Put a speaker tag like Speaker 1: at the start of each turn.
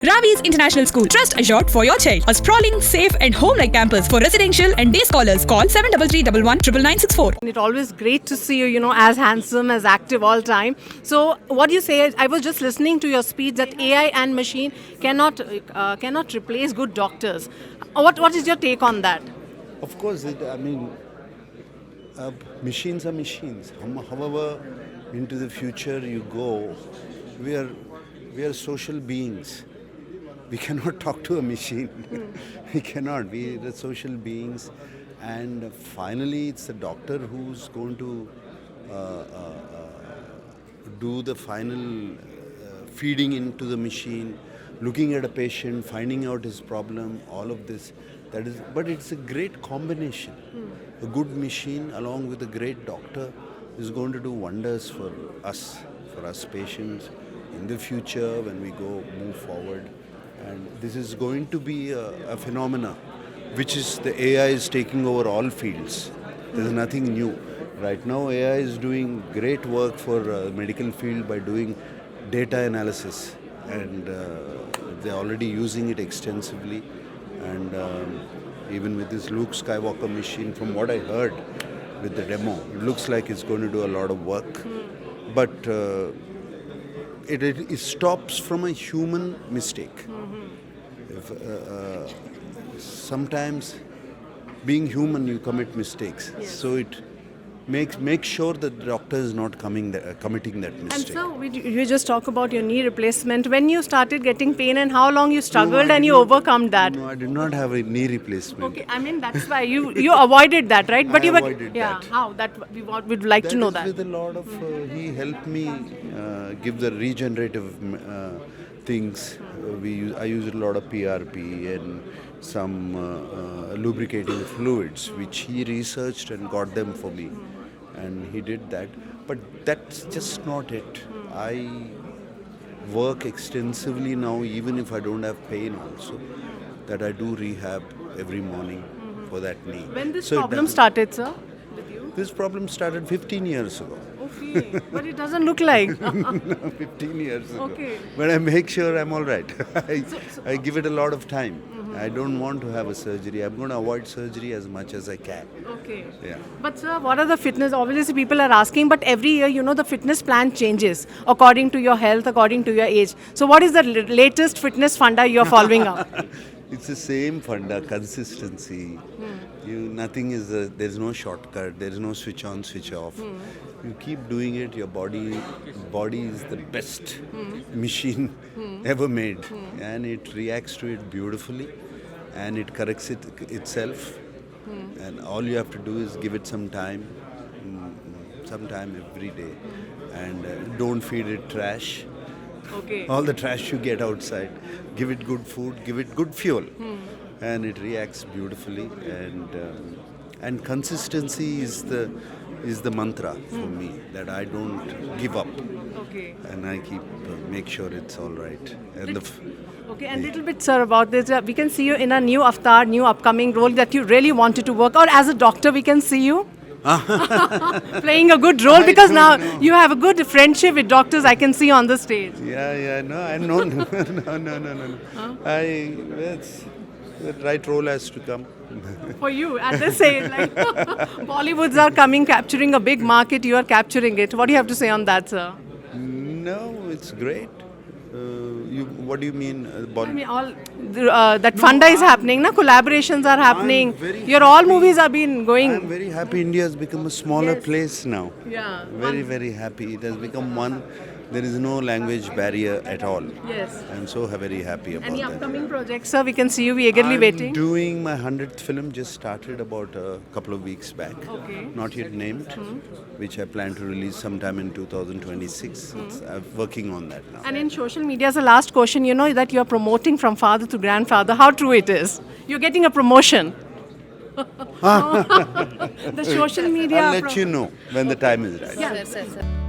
Speaker 1: Ravi's International School. Trust assured for your child. A sprawling, safe and home-like campus for residential and day scholars. Call 7331
Speaker 2: It's always great to see you, as handsome, as active all time. So what you say, I was just listening to your speech that AI and machine cannot replace good doctors. What is your take on that?
Speaker 3: Of course, machines are machines. However, into the future you go, we are social beings. We cannot talk to a machine. We cannot. We are the social beings, and finally, it's the doctor who's going to do the final feeding into the machine, looking at a patient, finding out his problem. All of this, but it's a great combination. A good machine along with a great doctor is going to do wonders for us patients in the future when we move forward. And this is going to be a phenomena which is the AI is taking over all fields. There's nothing new. Right now AI is doing great work for medical field by doing data analysis, and they're already using it extensively. And even with this Luke Skywalker machine, from what I heard with the demo, it looks like it's going to do a lot of work. But it stops from a human mistake. If, sometimes being human you commit mistakes.
Speaker 2: Yes.
Speaker 3: So it makes sure that the doctor is not committing that mistake.
Speaker 2: And so you just talk about your knee replacement. When you started getting pain and how long you struggled and you overcome that?
Speaker 3: No, I did not have a knee replacement.
Speaker 2: Okay, I mean that's why you avoided that, right? But
Speaker 3: I
Speaker 2: you
Speaker 3: avoided
Speaker 2: yeah,
Speaker 3: that.
Speaker 2: how that we'd like to know
Speaker 3: Is
Speaker 2: that.
Speaker 3: with a lot of he helped me give the regenerative things. I used a lot of PRP and some lubricating fluids, which he researched and got them for me, and he did that. But that's just not it. I work extensively now, even if I don't have pain also, that I do rehab every morning for that knee.
Speaker 2: When this
Speaker 3: So it
Speaker 2: problem
Speaker 3: doesn't-
Speaker 2: started, sir, with you?
Speaker 3: This problem started 15 years ago.
Speaker 2: Okay, but it doesn't look like.
Speaker 3: 15 years ago.
Speaker 2: Okay.
Speaker 3: But I make sure I'm all right. I give it a lot of time. I don't want to have a surgery. I'm going to avoid surgery as much as I can.
Speaker 2: Okay.
Speaker 3: Yeah.
Speaker 2: But sir, what are the fitness? Obviously, people are asking, but every year, the fitness plan changes according to your health, according to your age. So, what is the latest fitness funda you're following up?
Speaker 3: It's the same funda, consistency. There's no shortcut. There's no switch on, switch off. You keep doing it. Your body is the best machine ever made, and it reacts to it beautifully, and it corrects itself. And all you have to do is give it some time every day, and don't feed it trash.
Speaker 2: Okay.
Speaker 3: All the trash you get outside, give it good food, give it good fuel, and it reacts beautifully. And consistency is the mantra for me, that I don't give up,
Speaker 2: Okay.
Speaker 3: and I keep make sure it's all right. And
Speaker 2: Okay, and a little bit, sir, about this. We can see you in a new avatar, new upcoming role that you really wanted to work, or as a doctor, we can see you playing a good role, because now you have a good friendship with doctors. I can see on the stage.
Speaker 3: no. The right role has to come.
Speaker 2: For you, at this age, like Bollywoods are coming, capturing a big market. You are capturing it. What do you have to say on that, sir?
Speaker 3: No, it's great. What do you mean?
Speaker 2: I mean, all that funda is happening, na? Collaborations are happening.
Speaker 3: very
Speaker 2: Your all movies have been going.
Speaker 3: I'm very happy India has become a smaller
Speaker 2: Yes.
Speaker 3: place now.
Speaker 2: Yeah.
Speaker 3: Very, very happy. It has become one. There is no language barrier at all.
Speaker 2: Yes.
Speaker 3: I'm so very happy about
Speaker 2: Any
Speaker 3: that.
Speaker 2: upcoming projects, sir? We can see you. We eagerly
Speaker 3: I'm
Speaker 2: waiting.
Speaker 3: doing my 100th film, just started about a couple of weeks back.
Speaker 2: Okay.
Speaker 3: Not yet named, which I plan to release sometime in 2026. I'm working on that now.
Speaker 2: And in social media, as a last question, that you're promoting from father to grandfather. How true it is? You're getting a promotion. The social media.
Speaker 3: I'll let you know when the time is right.
Speaker 2: Yeah.